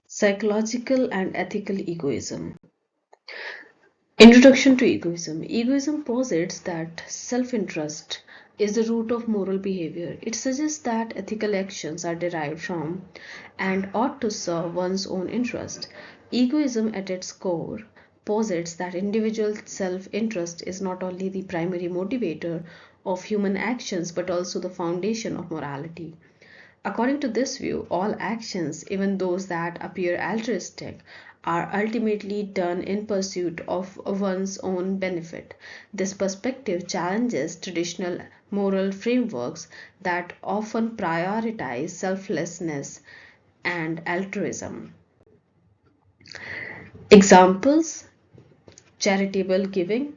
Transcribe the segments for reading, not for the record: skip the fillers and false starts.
Psychological and ethical egoism. Introduction to egoism. Egoism posits that self-interest is the root of moral behavior. It suggests that ethical actions are derived from and ought to serve one's own interest. Egoism at its core posits that individual self-interest is not only the primary motivator of human actions but also the foundation of morality. According to this view, all actions, even those that appear altruistic, are ultimately done in pursuit of one's own benefit. This perspective challenges traditional moral frameworks that often prioritize selflessness and altruism. Examples: charitable giving.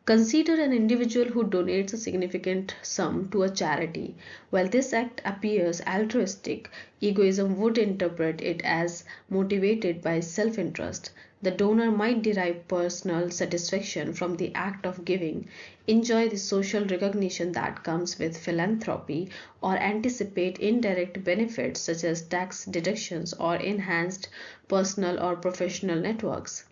Consider an individual who donates a significant sum to a charity. While this act appears altruistic, egoism would interpret it as motivated by self-interest. The donor might derive personal satisfaction from the act of giving, enjoy the social recognition that comes with philanthropy, or anticipate indirect benefits such as tax deductions or enhanced personal or professional networks.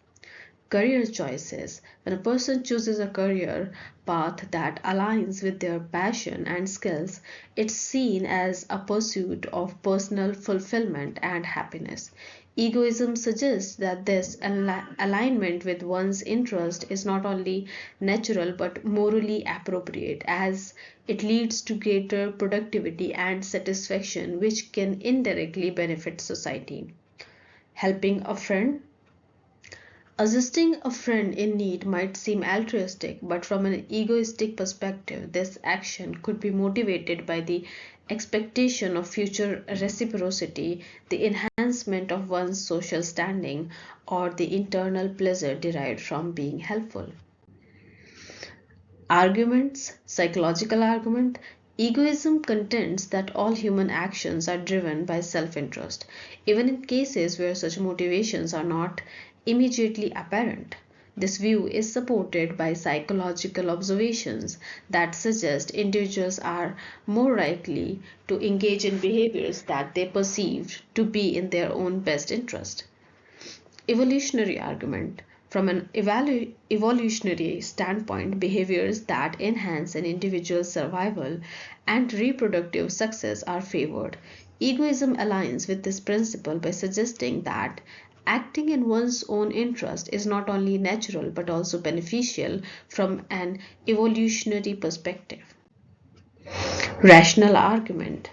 Career choices. When a person chooses a career path that aligns with their passion and skills, it's seen as a pursuit of personal fulfillment and happiness. Egoism suggests that this alignment with one's interest is not only natural but morally appropriate, as it leads to greater productivity and satisfaction, which can indirectly benefit society. Helping a friend. Assisting a friend in need might seem altruistic, but from an egoistic perspective, this action could be motivated by the expectation of future reciprocity, the enhancement of one's social standing, or the internal pleasure derived from being helpful. Arguments, psychological argument. Egoism contends that all human actions are driven by self-interest, even in cases where such motivations are not immediately apparent. This view is supported by psychological observations that suggest individuals are more likely to engage in behaviors that they perceive to be in their own best interest. Evolutionary argument. From an evolutionary standpoint, behaviors that enhance an individual's survival and reproductive success are favored. Egoism aligns with this principle by suggesting that acting in one's own interest is not only natural but also beneficial from an evolutionary perspective. Rational argument.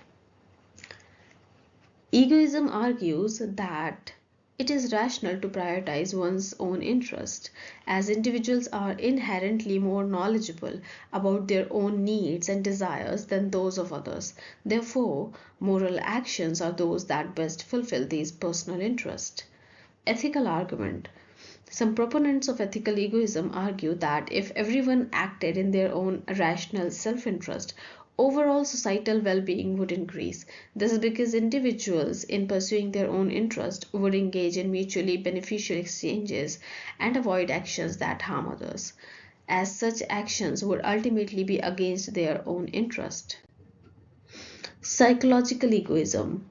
Egoism argues that it is rational to prioritize one's own interest, as individuals are inherently more knowledgeable about their own needs and desires than those of others. Therefore, moral actions are those that best fulfill these personal interests. Ethical argument. Some proponents of ethical egoism argue that if everyone acted in their own rational self-interest, overall societal well-being would increase. This is because individuals, in pursuing their own interest, would engage in mutually beneficial exchanges and avoid actions that harm others, as such actions would ultimately be against their own interest. Psychological egoism.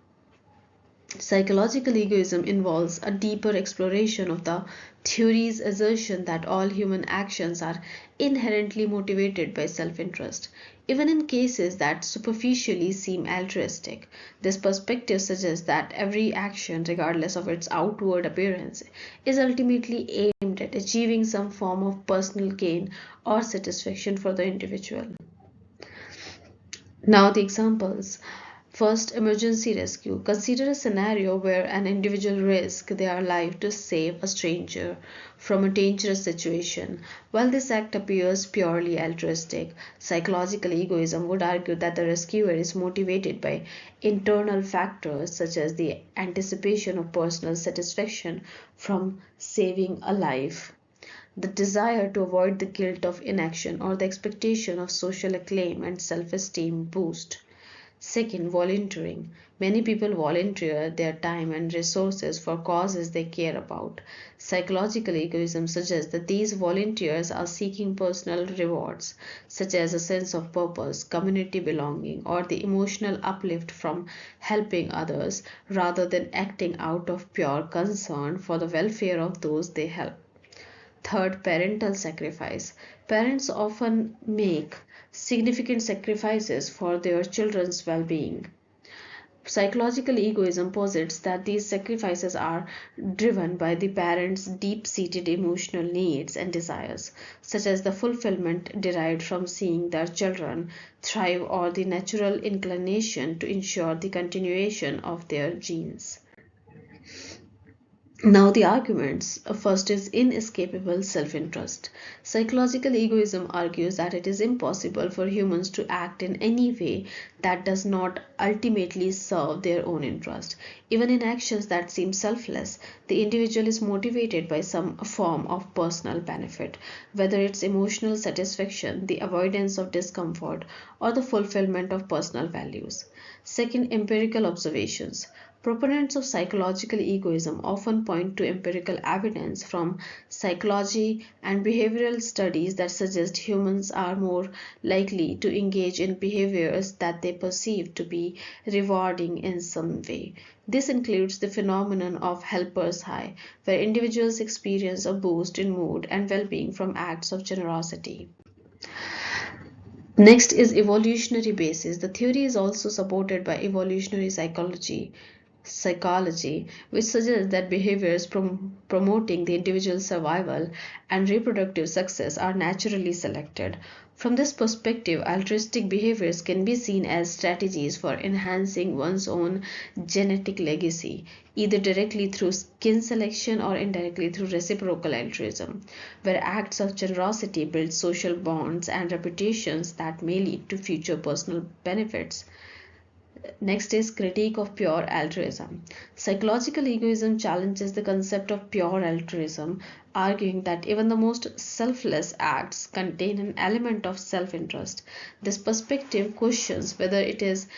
Psychological egoism involves a deeper exploration of the theory's assertion that all human actions are inherently motivated by self-interest, even in cases that superficially seem altruistic. This perspective suggests that every action, regardless of its outward appearance, is ultimately aimed at achieving some form of personal gain or satisfaction for the individual. Now, the examples. First, emergency rescue. Consider a scenario where an individual risks their life to save a stranger from a dangerous situation. While this act appears purely altruistic, psychological egoism would argue that the rescuer is motivated by internal factors such as the anticipation of personal satisfaction from saving a life, the desire to avoid the guilt of inaction, or the expectation of social acclaim and self-esteem boost. Second, volunteering. Many people volunteer their time and resources for causes they care about. Psychological egoism suggests that these volunteers are seeking personal rewards, such as a sense of purpose, community belonging, or the emotional uplift from helping others, rather than acting out of pure concern for the welfare of those they help. Third, parental sacrifice. Parents often make significant sacrifices for their children's well being. Psychological egoism posits that these sacrifices are driven by the parents' deep seated emotional needs and desires, such as the fulfillment derived from seeing their children thrive or the natural inclination to ensure the continuation of their genes. Now, the arguments. First is inescapable self interest. Psychological egoism argues that it is impossible for humans to act in any way that does not ultimately serve their own interest. Even in actions that seem selfless, the individual is motivated by some form of personal benefit, whether it's emotional satisfaction, the avoidance of discomfort, or the fulfillment of personal values. Second, empirical observations. Proponents of psychological egoism often point to empirical evidence from psychology and behavioral studies that suggest humans are more likely to engage in behaviors that they perceive to be rewarding in some way. This includes the phenomenon of helper's high, where individuals experience a boost in mood and well being from acts of generosity. Next is evolutionary basis. The theory is also supported by evolutionary psychology, which suggests that behaviors promoting the individual's survival and reproductive success are naturally selected. From this perspective, altruistic behaviors can be seen as strategies for enhancing one's own genetic legacy, either directly through skin selection or indirectly through reciprocal altruism, where acts of generosity build social bonds and reputations that may lead to future personal benefits. Next is critique of pure altruism. Psychological egoism challenges the concept of pure altruism, arguing that even the most selfless acts contain an element of self interest. This perspective questions whether it is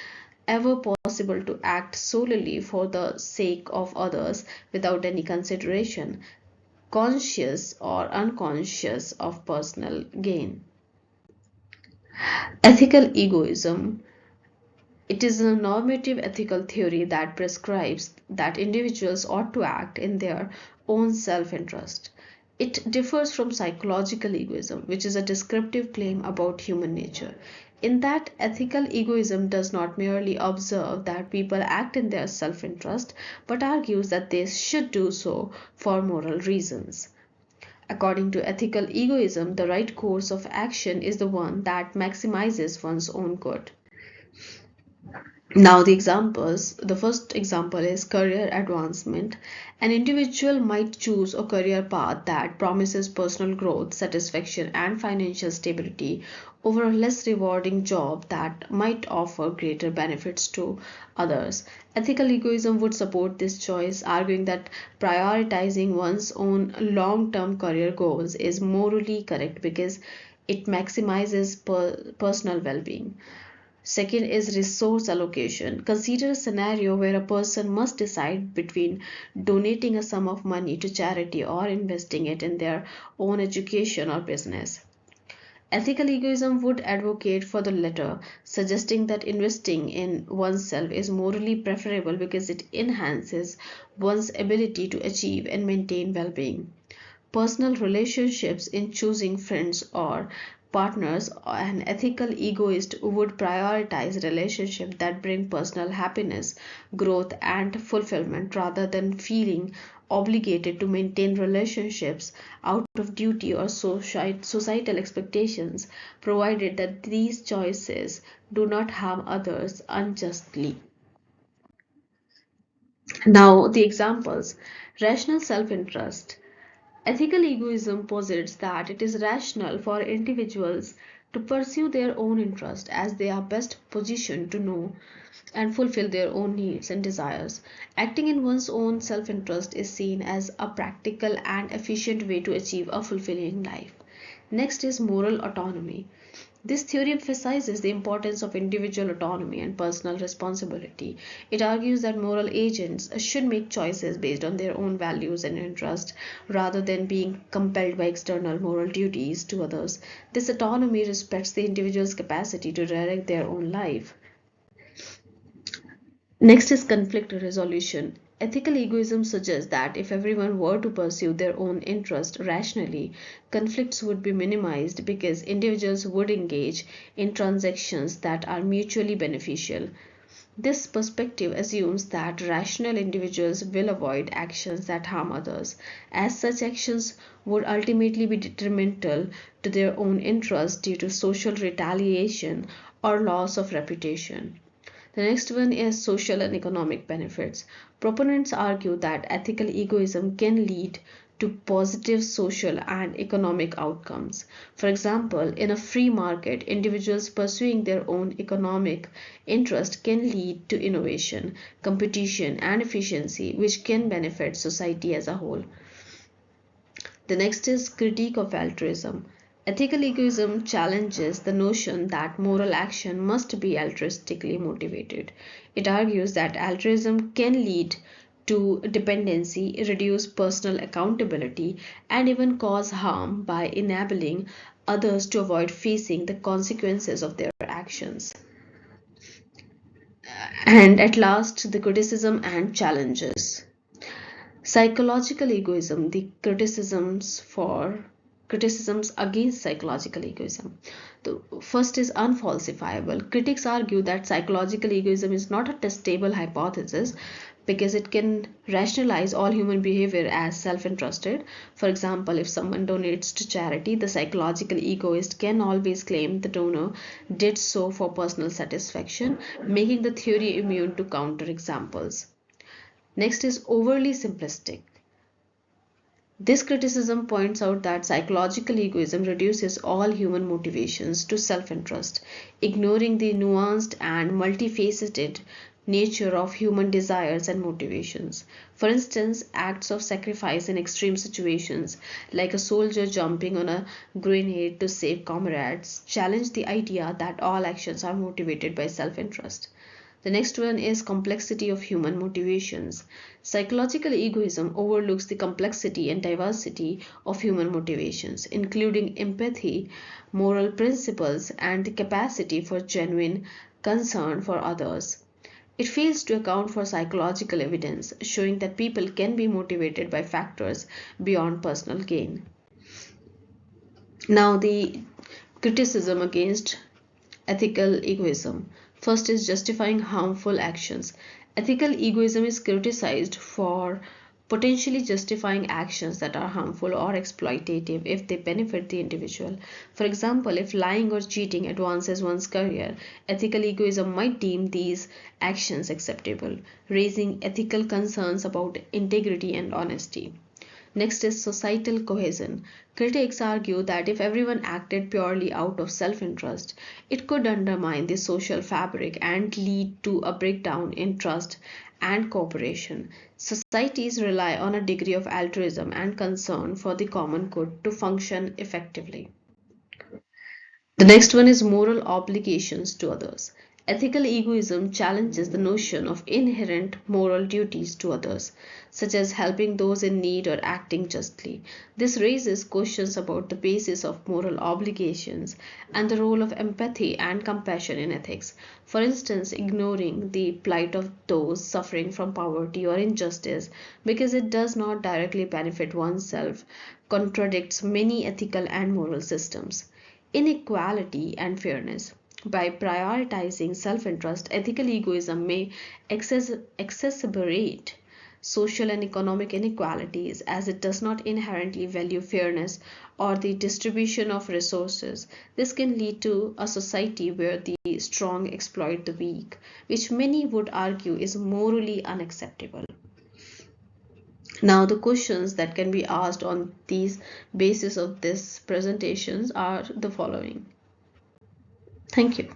ever possible to act solely for the sake of others without any consideration, conscious or unconscious, of personal gain. Ethical egoism. It is a normative ethical theory that prescribes that individuals ought to act in their own self interest. It differs from psychological egoism, which is a descriptive claim about human nature, in that ethical egoism does not merely observe that people act in their self interest, but argues that they should do so for moral reasons. According to ethical egoism, the right course of action is the one that maximizes one's own good. Now, the examples. The first example is career advancement. An individual might choose a career path that promises personal growth, satisfaction, and financial stability over a less rewarding job that might offer greater benefits to others. Ethical egoism would support this choice, arguing that prioritizing one's own long term career goals is morally correct because it maximizes personal well being. Second is resource allocation. Consider a scenario where a person must decide between donating a sum of money to charity or investing it in their own education or business. Ethical egoism would advocate for the latter, suggesting that investing in oneself is morally preferable because it enhances one's ability to achieve and maintain well being. Personal relationships. In choosing friends or partners, an ethical egoist would prioritize relationships that bring personal happiness, growth, and fulfillment rather than feeling obligated to maintain relationships out of duty or societal expectations, provided that these choices do not harm others unjustly. Now, the examples. Rational self interest. Ethical egoism posits that it is rational for individuals to pursue their own interest as they are best positioned to know and fulfill their own needs and desires. Acting in one's own self interest is seen as a practical and efficient way to achieve a fulfilling life. Next is moral autonomy. This theory emphasizes the importance of individual autonomy and personal responsibility. It argues that moral agents should make choices based on their own values and interests rather than being compelled by external moral duties to others. This autonomy respects the individual's capacity to direct their own life. Next is conflict resolution. Ethical egoism suggests that if everyone were to pursue their own interest rationally, conflicts would be minimized because individuals would engage in transactions that are mutually beneficial. This perspective assumes that rational individuals will avoid actions that harm others, as such actions would ultimately be detrimental to their own interest due to social retaliation or loss of reputation. The next one is social and economic benefits. Proponents argue that ethical egoism can lead to positive social and economic outcomes. For example, in a free market, individuals pursuing their own economic interest can lead to innovation, competition, and efficiency, which can benefit society as a whole. The next is critique of altruism. Ethical egoism challenges the notion that moral action must be altruistically motivated. It argues that altruism can lead to dependency, reduce personal accountability, and even cause harm by enabling others to avoid facing the consequences of their actions. And at last, the criticism and challenges. Psychological egoism, the criticisms against psychological egoism. The first is unfalsifiable. Critics argue that psychological egoism is not a testable hypothesis because it can rationalize all human behavior as self-interested. For example, if someone donates to charity, the psychological egoist can always claim the donor did so for personal satisfaction, making the theory immune to counterexamples. Next is overly simplistic. This criticism points out that psychological egoism reduces all human motivations to self-interest, ignoring the nuanced and multifaceted nature of human desires and motivations. For instance, acts of sacrifice in extreme situations, like a soldier jumping on a grenade to save comrades, challenge the idea that all actions are motivated by self-interest. The next one is complexity of human motivations. Psychological egoism overlooks the complexity and diversity of human motivations, including empathy, moral principles, and the capacity for genuine concern for others. It fails to account for psychological evidence showing that people can be motivated by factors beyond personal gain. Now, the criticism against ethical egoism. First is justifying harmful actions. Ethical egoism is criticized for potentially justifying actions that are harmful or exploitative if they benefit the individual. For example, if lying or cheating advances one's career, ethical egoism might deem these actions acceptable, raising ethical concerns about integrity and honesty. Next is societal cohesion. Critics argue that if everyone acted purely out of self-interest, it could undermine the social fabric and lead to a breakdown in trust and cooperation. Societies rely on a degree of altruism and concern for the common good to function effectively. The next one is moral obligations to others. Ethical egoism challenges the notion of inherent moral duties to others, such as helping those in need or acting justly. This raises questions about the basis of moral obligations and the role of empathy and compassion in ethics. For instance, ignoring the plight of those suffering from poverty or injustice because it does not directly benefit oneself contradicts many ethical and moral systems. Inequality and fairness. By prioritizing self-interest, ethical egoism may exacerbate social and economic inequalities as it does not inherently value fairness or the distribution of resources. This can lead to a society where the strong exploit the weak, which many would argue is morally unacceptable. Now, the questions that can be asked on these basis of this presentations are the following. Thank you.